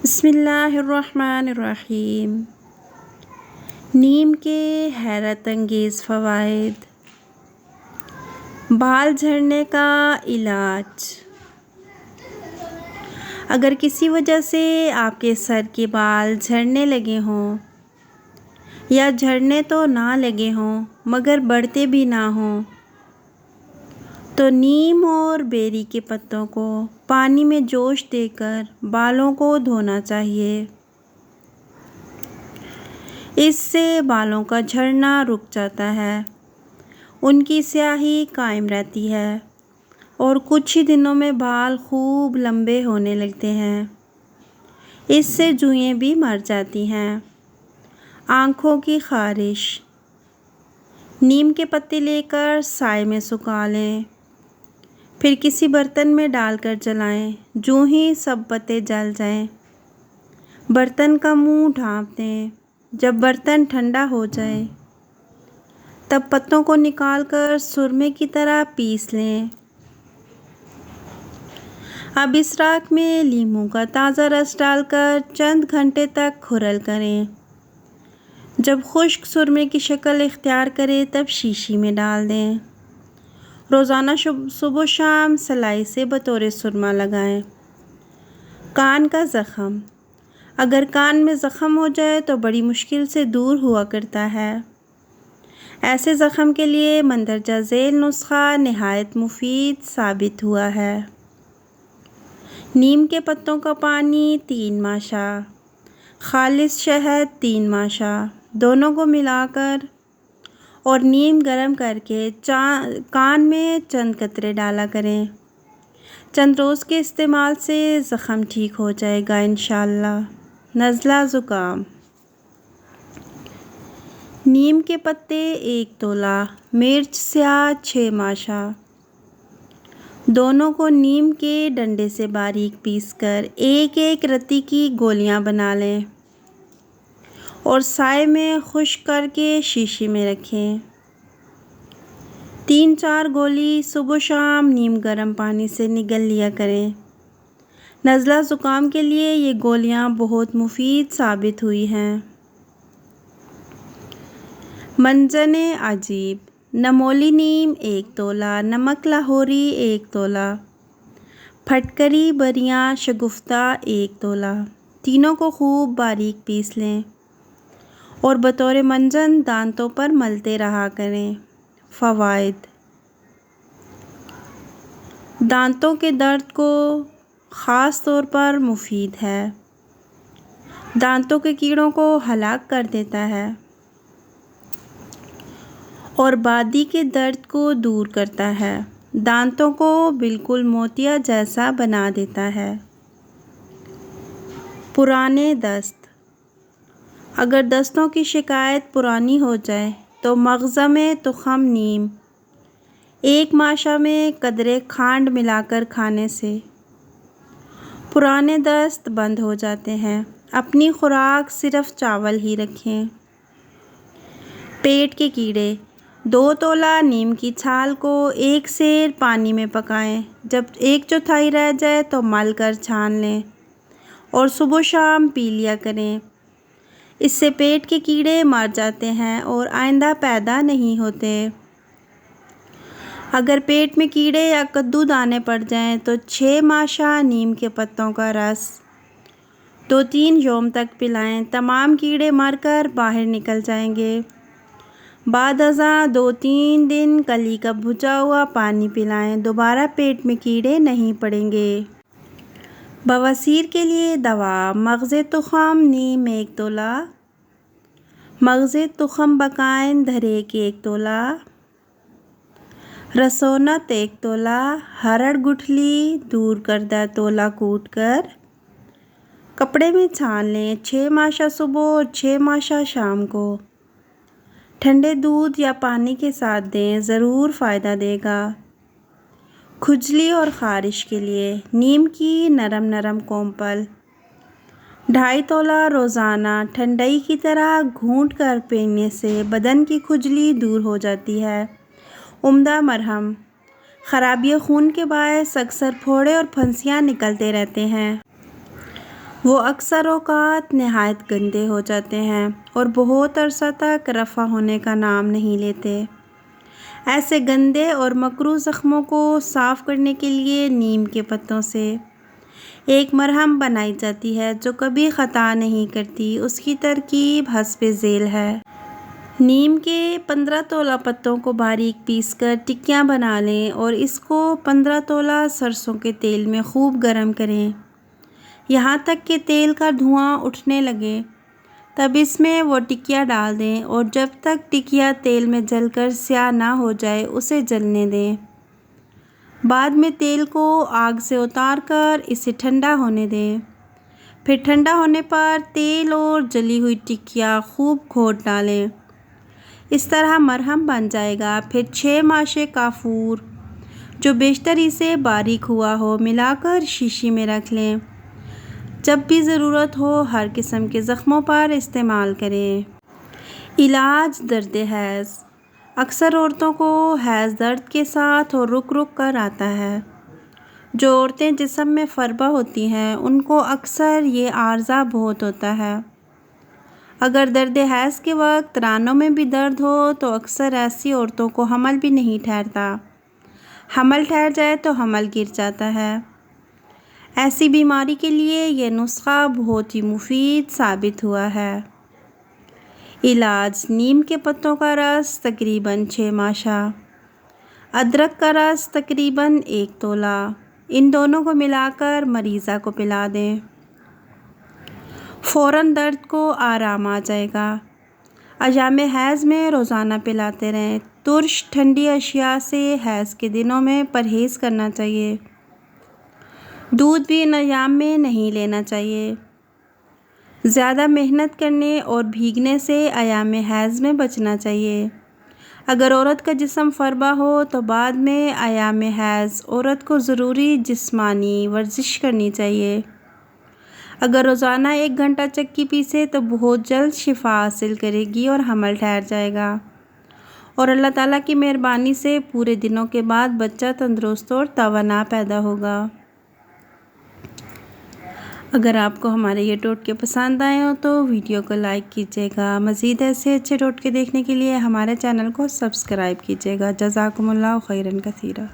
बिस्मिल्लाहिर्रहमानिर्रहीम। नीम के हैरत अंगेज़ फ़वाइद। बाल झड़ने का इलाज। अगर किसी वजह से आपके सर के बाल झड़ने लगे हों या झड़ने तो ना लगे हों मगर बढ़ते भी ना हों, तो नीम और बेरी के पत्तों को पानी में जोश देकर बालों को धोना चाहिए। इससे बालों का झड़ना रुक जाता है, उनकी स्याही कायम रहती है और कुछ ही दिनों में बाल खूब लंबे होने लगते हैं। इससे जुएँ भी मर जाती हैं। आँखों की ख़ारिश। नीम के पत्ते लेकर साए में सुखा लें, फिर किसी बर्तन में डालकर जलाएं। जो ही सब पत्ते जल जाएं, बर्तन का मुंह ढाँप दें। जब बर्तन ठंडा हो जाए तब पत्तों को निकालकर सुरमे की तरह पीस लें। अब इस राख में लीमू का ताज़ा रस डालकर चंद घंटे तक खुरल करें। जब खुश्क सुरमे की शक्ल इख्तियार करे तब शीशी में डाल दें। रोज़ाना सुबह शाम सलाई से बतौर सुरमा लगाएं। कान का ज़ख़म। अगर कान में ज़ख़म हो जाए तो बड़ी मुश्किल से दूर हुआ करता है। ऐसे ज़ख़म के लिए मंदरजा झैल नुस्खा नहायत मुफीद साबित हुआ है। नीम के पत्तों का पानी 3 माशा, खालिस शहद 3 माशा, दोनों को मिलाकर और नीम गरम करके कान में चंद कतरे डाला करें। चंद रोज़ के इस्तेमाल से ज़ख़म ठीक हो जाएगा इंशाअल्लाह। नज़ला ज़ुकाम। नीम के पत्ते 1 तोला, मिर्च स्याह 6 माशा, दोनों को नीम के डंडे से बारीक पीसकर एक एक रत्ती की गोलियां बना लें और साए में खुश्क करके शीशी में रखें। 3-4 गोली सुबह शाम नीम गर्म पानी से निगल लिया करें। नज़ला ज़ुकाम के लिए ये गोलियां बहुत मुफीद साबित हुई हैं। मंजन अजीब। नमोली नीम 1 तोला, नमक लाहौरी 1 तोला, फटकरी बरियाँ शगुफ्ता 1 तोला, तीनों को खूब बारीक पीस लें और बतौर मंजन दांतों पर मलते रहा करें। फ़वाइद। दांतों के दर्द को ख़ास तौर पर मुफीद है। दांतों के कीड़ों को हलाक कर देता है और बादी के दर्द को दूर करता है। दांतों को बिल्कुल मोतिया जैसा बना देता है। पुराने दस्त। अगर दस्तों की शिकायत पुरानी हो जाए तो मग़ज़ में तुख़म नीम 1 माशा में कदरे खांड मिलाकर खाने से पुराने दस्त बंद हो जाते हैं। अपनी खुराक सिर्फ़ चावल ही रखें। पेट के कीड़े। 2 तोला नीम की छाल को 1 सेर पानी में पकाएं। जब 1/4 रह जाए तो मल कर छान लें और सुबह शाम पी लिया करें। इससे पेट के कीड़े मर जाते हैं और आइंदा पैदा नहीं होते। अगर पेट में कीड़े या कद्दू दाने पड़ जाएं तो 6 माशा नीम के पत्तों का रस 2-3 यौम तक पिलाएं। तमाम कीड़े मरकर बाहर निकल जाएंगे। बाद अज़ां 2-3 दिन कली का भुजा हुआ पानी पिलाएं। दोबारा पेट में कीड़े नहीं पड़ेंगे। बवासीर के लिए दवा। मग़ज़ तुख़म नीम 1 तोला, मग़ज़ तुख़म बकाइन धरेक 1 तोला, रसोनत 1 तोला, हरड़ गुठली दूर करदा तोला कूट कर कपड़े में छान लें। 6 माशा सुबह और 6 माशा शाम को ठंडे दूध या पानी के साथ दें, ज़रूर फ़ायदा देगा। खुजली और ख़ारिश के लिए नीम की नरम नरम कोंपल 2.5 तोला रोज़ाना ठंडई की तरह घूंट कर पीने से बदन की खुजली दूर हो जाती है। उम्दा मरहम। ख़राबी खून के बायस अक्सर फोड़े और फंसियाँ निकलते रहते हैं। वो अक्सर औक़ात नहायत गंदे हो जाते हैं और बहुत अरसा तक रफ़ा होने का नाम नहीं लेते। ऐसे गंदे और मकरूह ज़ख्मों को साफ़ करने के लिए नीम के पत्तों से एक मरहम बनाई जाती है जो कभी ख़ता नहीं करती। उसकी तरकीब हस्बे ज़ेल है। नीम के 15 तोला पत्तों को बारीक पीसकर टिक्कियाँ बना लें और इसको 15 तोला सरसों के तेल में खूब गर्म करें, यहाँ तक कि तेल का धुआं उठने लगे। तब इसमें वो टिकिया डाल दें और जब तक टिकिया तेल में जलकर स्याह ना हो जाए उसे जलने दें। बाद में तेल को आग से उतारकर इसे ठंडा होने दें। फिर ठंडा होने पर तेल और जली हुई टिकिया खूब घोट डालें। इस तरह मरहम बन जाएगा। फिर 6 माशे काफूर जो बेशतरी से बारीक हुआ हो मिलाकर शीशी में रख लें। जब भी ज़रूरत हो हर किस्म के ज़ख्मों पर इस्तेमाल करें। इलाज दर्द हैज़। अक्सर औरतों को हैज़ दर्द के साथ और रुक रुक कर आता है। जो औरतें जिस्म में फ़रबा होती हैं उनको अक्सर ये आर्ज़ा बहुत होता है। अगर दर्द हैज़ के वक्त रानों में भी दर्द हो तो अक्सर ऐसी औरतों को हमल भी नहीं ठहरता। हमल ठहर जाए तो हमल गिर जाता है। ऐसी बीमारी के लिए यह नुस्खा बहुत ही मुफीद साबित हुआ है। इलाज: नीम के पत्तों का रस तकरीबन 6 माशा, अदरक का रस तकरीबन 1 तोला। इन दोनों को मिलाकर मरीज़ा को पिला दें। फ़ौरन दर्द को आराम आ जाएगा। अयामे हैज़ में रोज़ाना पिलाते रहें। तुर्श ठंडी अशिया से हैज़ के दिनों में परहेज़ करना चाहिए। दूध भी इन अयाम में नहीं लेना चाहिए। ज़्यादा मेहनत करने और भीगने से अयामे हैज़ में बचना चाहिए। अगर औरत का जिस्म फ़रबा हो तो बाद में अयामे हैज़ औरत को ज़रूरी जिस्मानी वर्जिश करनी चाहिए। अगर रोज़ाना 1 घंटा चक्की पीसे तो बहुत जल्द शिफा हासिल करेगी और हमल ठहर जाएगा और अल्लाह ताला की मेहरबानी से पूरे दिनों के बाद बच्चा तंदुरुस्त और तवाना पैदा होगा। अगर आपको हमारे ये टोटके पसंद आए हो तो वीडियो को लाइक कीजिएगा। मज़ीद ऐसे अच्छे टोटके देखने के लिए हमारे चैनल को सब्सक्राइब कीजिएगा। जज़ाकुमुल्लाह खैरन कसीरा।